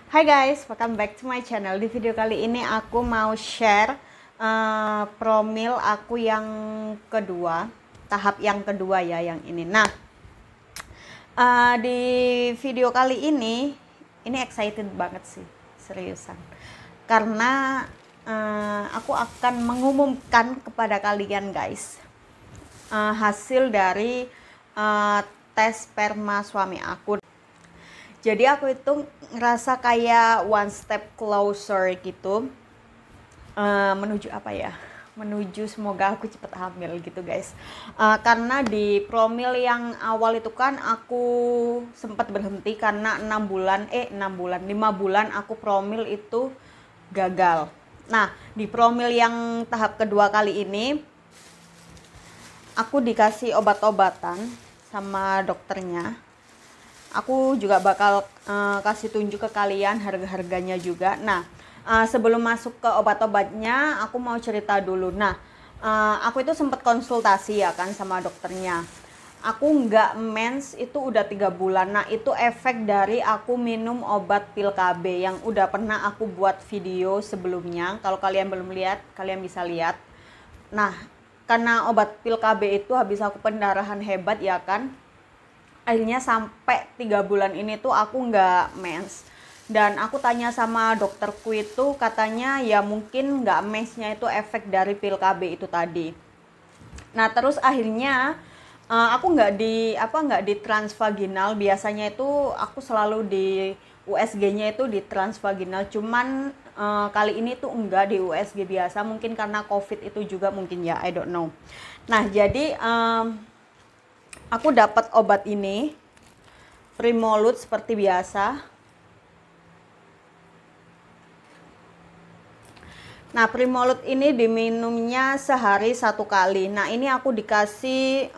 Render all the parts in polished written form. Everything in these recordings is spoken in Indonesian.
Hai guys, welcome back to my channel. Di video kali ini aku mau share promil aku yang kedua, tahap yang kedua ya, yang ini. Nah, di video kali ini excited banget sih, seriusan. Karena aku akan mengumumkan kepada kalian guys, hasil dari tes sperma suami aku. Jadi aku itu ngerasa kayak one step closer gitu, menuju apa ya? Menuju semoga aku cepet hamil gitu guys. Karena di promil yang awal itu kan aku sempat berhenti karena 5 bulan aku promil itu gagal. Nah, di promil yang tahap kedua kali ini aku dikasih obat-obatan sama dokternya. Aku juga bakal kasih tunjuk ke kalian harga-harganya juga. Nah, sebelum masuk ke obat-obatnya, aku mau cerita dulu. Nah, aku itu sempat konsultasi ya kan sama dokternya. Aku nggak mens itu udah 3 bulan. Nah, itu efek dari aku minum obat pil KB yang udah pernah aku buat video sebelumnya. Kalau kalian belum lihat, kalian bisa lihat. Nah, karena obat pil KB itu habis aku pendarahan hebat ya kan. Akhirnya sampai 3 bulan ini tuh aku nggak mens. Dan aku tanya sama dokterku itu, katanya ya mungkin nggak mensnya itu efek dari pil KB itu tadi. Nah terus akhirnya aku nggak di transvaginal. Biasanya itu aku selalu di USG-nya itu di transvaginal. Cuman kali ini tuh enggak di USG biasa. Mungkin karena COVID itu juga mungkin ya, I don't know. Nah jadi aku dapat obat ini, Primolut seperti biasa. Nah, Primolut ini diminumnya sehari 1 kali. Nah, ini aku dikasih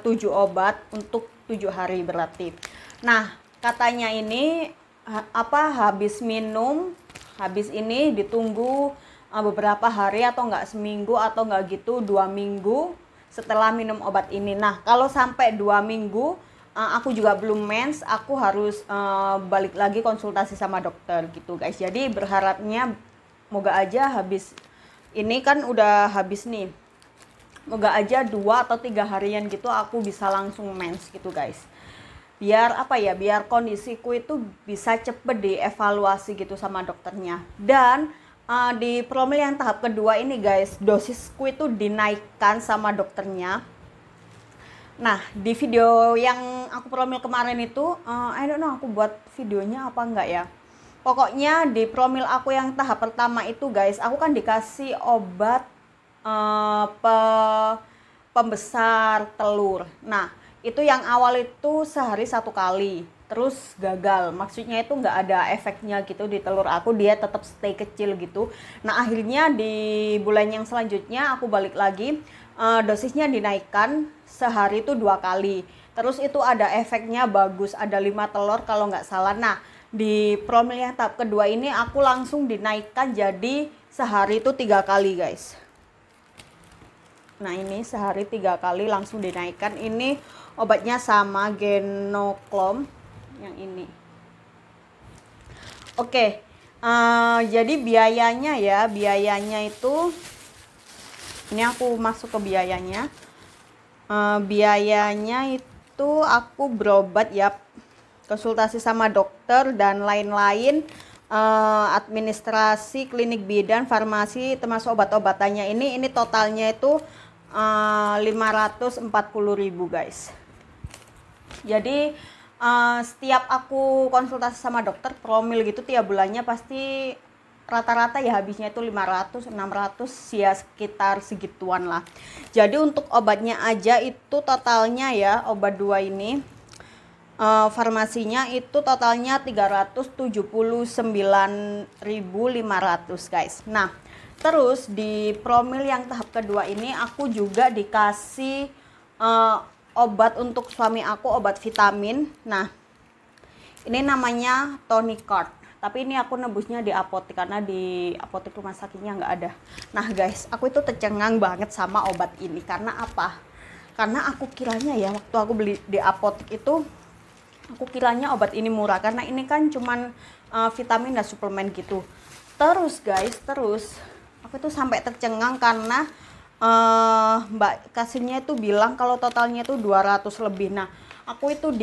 7 obat untuk 7 hari berarti. Nah, katanya ini habis minum, habis ini ditunggu beberapa hari atau enggak seminggu atau enggak gitu 2 minggu setelah minum obat ini. Nah, kalau sampai 2 minggu aku juga belum mens, aku harus balik lagi konsultasi sama dokter gitu guys. Jadi berharapnya moga aja habis ini kan udah habis nih. Moga aja 2 atau 3 harian gitu aku bisa langsung mens gitu guys. Biar apa ya? Biar kondisiku itu bisa cepet dievaluasi gitu sama dokternya. Dan di promil yang tahap kedua ini guys, dosisku itu dinaikkan sama dokternya. Nah, di video yang aku promil kemarin itu, I don't know aku buat videonya apa enggak ya. Pokoknya di promil aku yang tahap pertama itu guys, aku kan dikasih obat pembesar telur. Nah, itu yang awal itu sehari 1 kali. Terus gagal, maksudnya itu nggak ada efeknya gitu di telur aku, dia tetap stay kecil gitu. Nah akhirnya di bulan yang selanjutnya aku balik lagi, dosisnya dinaikkan sehari itu 2 kali. Terus itu ada efeknya bagus, ada 5 telur kalau nggak salah. Nah di promil yang tahap kedua ini aku langsung dinaikkan jadi sehari itu 3 kali guys. Nah ini sehari 3 kali langsung dinaikkan. Ini obatnya sama Genoclom yang ini. Oke, jadi biayanya itu ini aku masuk ke biayanya. Biayanya itu aku berobat ya, konsultasi sama dokter dan lain-lain, administrasi, klinik bidan, farmasi, termasuk obat-obatannya ini totalnya itu 540.000 guys. Jadi setiap aku konsultasi sama dokter promil gitu tiap bulannya pasti rata-rata ya habisnya itu 500, 600 ya sekitar segituan lah. Jadi untuk obatnya aja itu totalnya ya, obat 2 ini farmasinya itu totalnya 379.500 guys. Nah terus di promil yang tahap kedua ini aku juga dikasih obat untuk suami aku, obat vitamin. Nah ini namanya Tonicard, tapi ini aku nebusnya di apotek karena di apotek rumah sakitnya nggak ada. Nah guys, aku itu tercengang banget sama obat ini. Karena apa? Karena aku kiranya ya waktu aku beli di apotek itu, aku kiranya obat ini murah karena ini kan cuman vitamin dan suplemen gitu. Terus guys, aku tuh sampai tercengang karena Mbak kasirnya itu bilang kalau totalnya itu 200 lebih. Nah, aku itu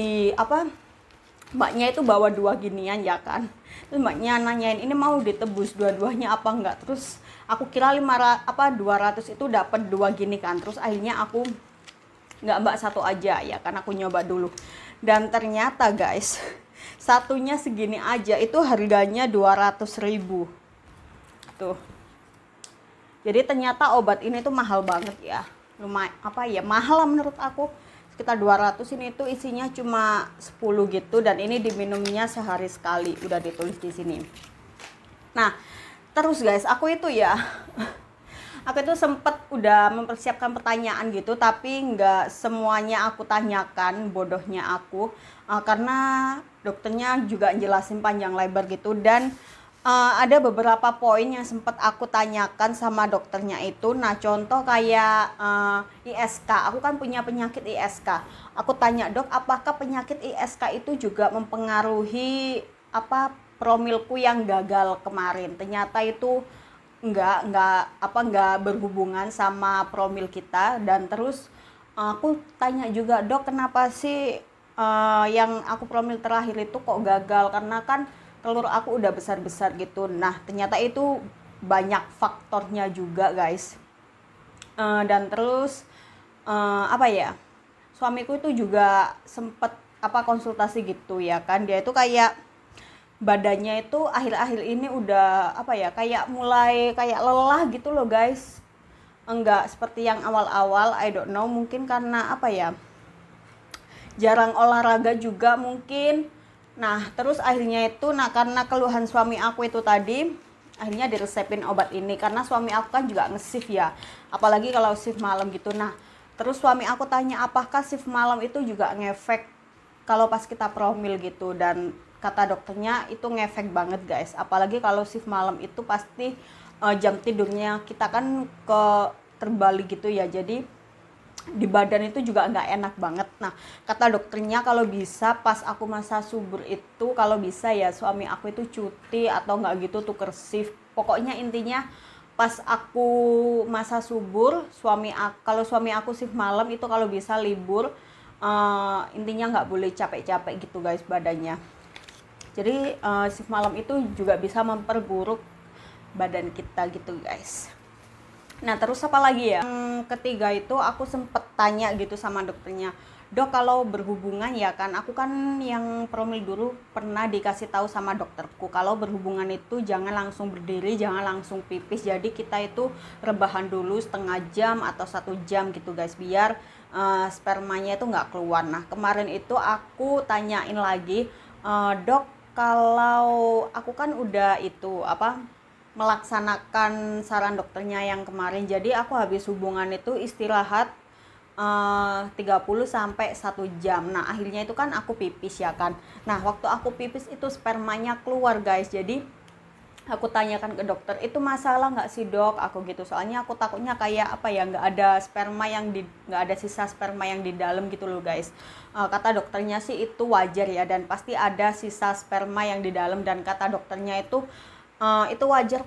mbaknya itu bawa 2 ginian ya kan. Terus mbaknya nanyain ini mau ditebus dua-duanya apa enggak. Terus aku kira 200 itu dapat 2 gini kan. Terus akhirnya aku nggak, mbak, satu aja ya kan, aku nyoba dulu. Dan ternyata guys, satunya segini aja itu harganya 200.000 tuh. Jadi ternyata obat ini tuh mahal banget ya, lumayan mahal lah menurut aku, sekitar 200. Ini tuh isinya cuma 10 gitu, dan ini diminumnya sehari sekali, udah ditulis di sini. Nah terus guys, aku itu sempet udah mempersiapkan pertanyaan gitu, tapi nggak semuanya aku tanyakan, bodohnya aku, karena dokternya juga jelasin panjang lebar gitu. Dan ada beberapa poin yang sempat aku tanyakan sama dokternya itu. Nah contoh kayak ISK, aku kan punya penyakit ISK. Aku tanya, dok, apakah penyakit ISK itu juga mempengaruhi promilku yang gagal kemarin? Ternyata itu nggak berhubungan sama promil kita. Dan terus aku tanya juga, dok, kenapa sih yang aku promil terakhir itu kok gagal? Karena kan telur aku udah besar-besar gitu. Nah ternyata itu banyak faktornya juga guys. Dan terus suamiku itu juga sempet konsultasi gitu ya kan. Dia itu kayak badannya itu akhir-akhir ini udah kayak mulai kayak lelah gitu loh guys. Enggak seperti yang awal-awal, I don't know, mungkin karena jarang olahraga juga mungkin. Nah terus akhirnya itu, karena keluhan suami aku itu tadi, akhirnya diresepin obat ini. Karena suami aku kan juga nge-shift ya, apalagi kalau shift malam gitu. Nah terus suami aku tanya, apakah shift malam itu juga ngefek kalau pas kita promil gitu? Dan kata dokternya itu ngefek banget guys, apalagi kalau shift malam itu pasti jam tidurnya kita kan terbalik gitu ya, jadi di badan itu juga nggak enak banget. Nah kata dokternya kalau bisa pas aku masa subur itu, kalau bisa ya suami aku itu cuti atau nggak gitu tuker shift. Pokoknya intinya pas aku masa subur, kalau suami aku shift malam itu kalau bisa libur. Intinya nggak boleh capek-capek gitu guys badannya. Jadi shift malam itu juga bisa memperburuk badan kita gitu guys. Nah terus apa lagi ya, ketiga itu aku sempet tanya gitu sama dokternya, dok, kalau berhubungan ya kan, aku kan yang promil dulu pernah dikasih tahu sama dokterku kalau berhubungan itu jangan langsung berdiri, jangan langsung pipis. Jadi kita itu rebahan dulu setengah jam atau 1 jam gitu guys, biar spermanya itu nggak keluar. Nah kemarin itu aku tanyain lagi, dok, kalau aku kan udah melaksanakan saran dokternya yang kemarin, jadi aku habis hubungan itu istirahat 30 sampai 1 jam. Nah akhirnya itu kan aku pipis ya kan. Nah waktu aku pipis itu spermanya keluar guys. Jadi aku tanyakan ke dokter, itu masalah nggak sih dok, aku gitu, soalnya aku takutnya kayak nggak ada nggak ada sisa sperma yang di dalam gitu loh guys. Kata dokternya sih itu wajar ya, dan pasti ada sisa sperma yang di dalam. Dan kata dokternya itu wajar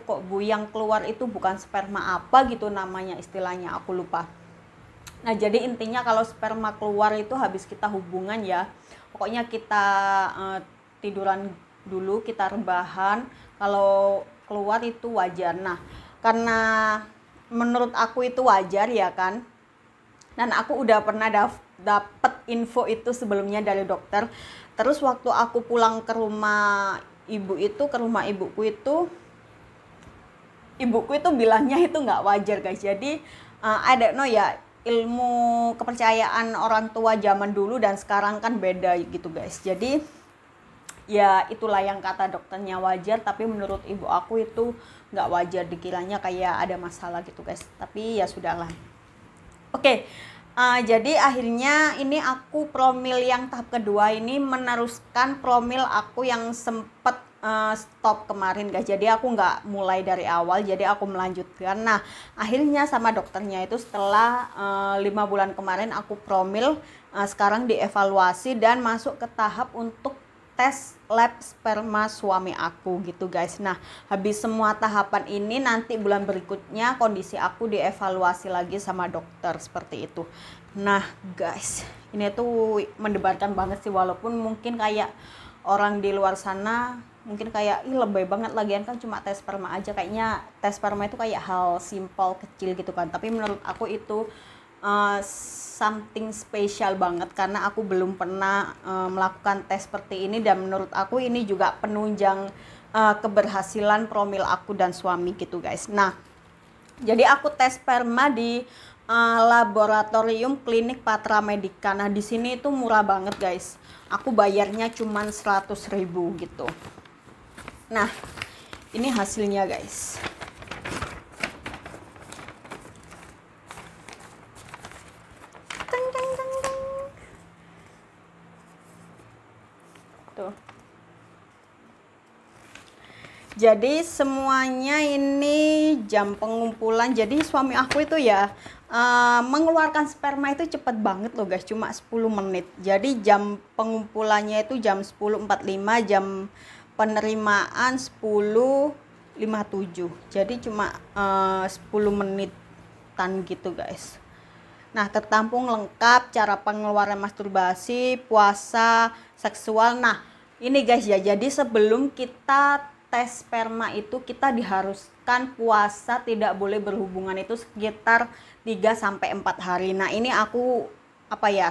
kok bu, yang keluar itu bukan sperma gitu namanya, istilahnya aku lupa. Nah jadi intinya kalau sperma keluar itu habis kita hubungan ya, pokoknya kita tiduran dulu, kita rebahan, kalau keluar itu wajar. Nah karena menurut aku itu wajar ya kan, dan aku udah pernah dapet info itu sebelumnya dari dokter. Terus waktu aku pulang ke rumah ibuku itu bilangnya itu nggak wajar guys. Jadi I don't know ya, ilmu kepercayaan orang tua zaman dulu dan sekarang kan beda gitu guys. Jadi ya itulah yang kata dokternya wajar, tapi menurut ibu aku itu nggak wajar, dikiranya kayak ada masalah gitu guys. Tapi ya sudahlah. Oke, jadi akhirnya ini aku promil yang tahap kedua ini meneruskan promil aku yang sempet stop kemarin guys. Jadi aku nggak mulai dari awal, jadi aku melanjutkan. Nah akhirnya sama dokternya itu setelah 5 bulan kemarin aku promil, sekarang dievaluasi dan masuk ke tahap untuk tes lab sperma suami aku gitu guys. Nah, habis semua tahapan ini nanti bulan berikutnya kondisi aku dievaluasi lagi sama dokter seperti itu. Nah guys, ini tuh mendebarkan banget sih, walaupun mungkin kayak orang di luar sana mungkin kayak ih lebay banget, lagian kan cuma tes sperma aja, kayaknya tes sperma itu kayak hal simpel kecil gitu kan. Tapi menurut aku itu something spesial banget karena aku belum pernah melakukan tes seperti ini, dan menurut aku ini juga penunjang keberhasilan promil aku dan suami gitu guys. Nah, jadi aku tes sperma di laboratorium klinik Patra Medica. Nah, di sini itu murah banget guys. Aku bayarnya cuman 100.000 gitu. Nah, ini hasilnya guys. Tuh. Jadi semuanya ini jam pengumpulan. Jadi suami aku itu ya mengeluarkan sperma itu cepet banget loh guys, cuma 10 menit. Jadi jam pengumpulannya itu jam 10.45, jam penerimaan 10.57. Jadi cuma 10 menitan gitu guys. Nah, tertampung lengkap cara pengeluaran masturbasi, puasa, seksual. Nah, ini guys ya, jadi sebelum kita tes sperma itu kita diharuskan puasa, tidak boleh berhubungan itu sekitar 3-4 hari. Nah, ini aku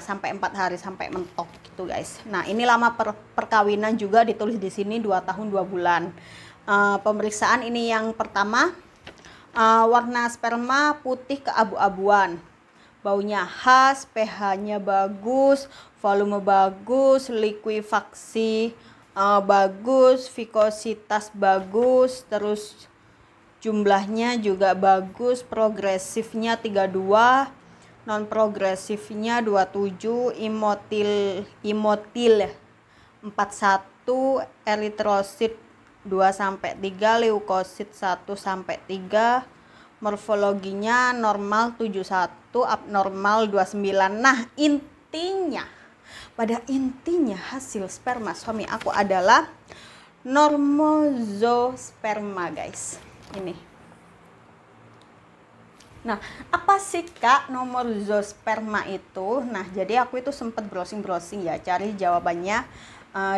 sampai 4 hari, sampai mentok gitu guys. Nah, ini lama perkawinan juga ditulis di sini 2 tahun 2 bulan. Pemeriksaan ini yang pertama, warna sperma putih keabu-abuan. Baunya khas, pH-nya bagus, volume bagus, likuifaksi bagus, vikositas bagus, terus jumlahnya juga bagus, progresifnya 32, non progresifnya 27, imotil 41, eritrosit 2-3, leukosit 1-3, morfologinya normal 71, abnormal 29. Nah, pada intinya hasil sperma suami aku adalah normozosperma guys. Ini. Nah, apa sih Kak normozosperma itu? Nah, jadi aku itu sempat browsing ya, cari jawabannya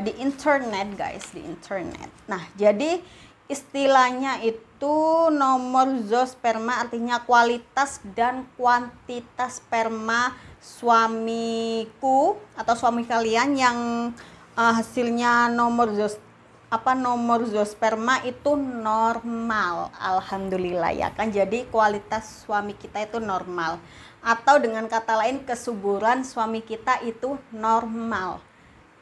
di internet guys, di internet. Nah, jadi istilahnya itu normozosperma artinya kualitas dan kuantitas sperma suamiku atau suami kalian yang hasilnya normozosperma itu normal. Alhamdulillah ya kan. Jadi kualitas suami kita itu normal, atau dengan kata lain kesuburan suami kita itu normal.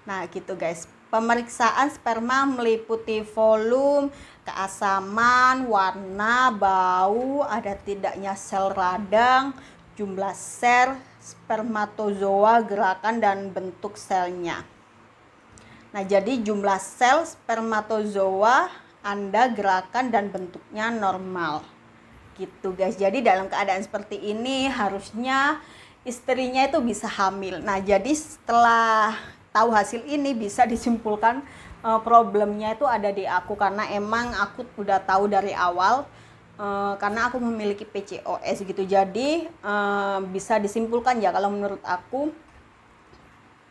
Nah, gitu guys. Pemeriksaan sperma meliputi volume, keasaman, warna, bau, ada tidaknya sel radang, jumlah sel, spermatozoa, gerakan dan bentuk selnya. Nah, jadi jumlah sel spermatozoa Anda, gerakan dan bentuknya normal. Gitu guys. Jadi dalam keadaan seperti ini harusnya istrinya itu bisa hamil. Nah, jadi setelah tahu hasil ini bisa disimpulkan problemnya itu ada di aku, karena emang aku udah tahu dari awal karena aku memiliki PCOS gitu. Jadi bisa disimpulkan ya kalau menurut aku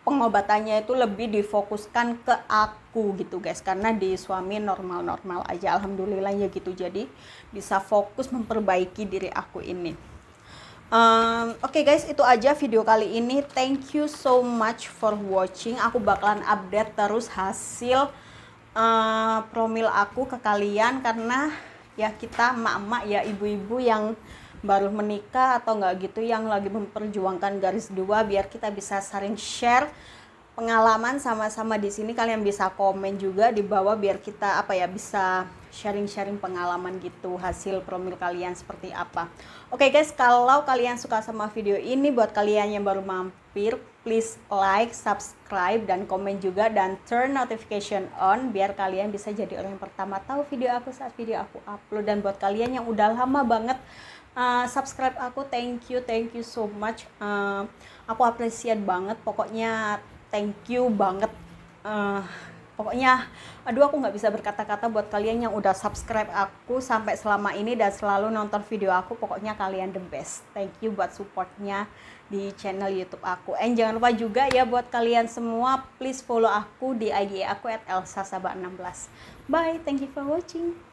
pengobatannya itu lebih difokuskan ke aku gitu guys, karena di suami normal-normal aja alhamdulillah ya gitu. Jadi bisa fokus memperbaiki diri aku ini. Oke guys, itu aja video kali ini. Thank you so much for watching. Aku bakalan update terus hasil promil aku ke kalian, karena ya kita emak-emak ya, ibu-ibu yang baru menikah atau enggak gitu, yang lagi memperjuangkan garis 2, biar kita bisa saling share pengalaman sama-sama di sini. Kalian bisa komen juga di bawah biar kita bisa sharing-sharing pengalaman gitu, hasil promil kalian seperti apa. Oke guys, kalau kalian suka sama video ini, buat kalian yang baru mampir, please like, subscribe, dan komen juga, dan turn notification on biar kalian bisa jadi orang yang pertama tahu video aku saat video aku upload. Dan buat kalian yang udah lama banget subscribe aku, thank you so much. Aku appreciate banget, pokoknya thank you banget. Pokoknya, aduh aku nggak bisa berkata-kata buat kalian yang udah subscribe aku sampai selama ini dan selalu nonton video aku. Pokoknya kalian the best. Thank you buat supportnya di channel YouTube aku. And jangan lupa juga ya buat kalian semua, please follow aku di IG aku @elsasaba16. Bye, thank you for watching.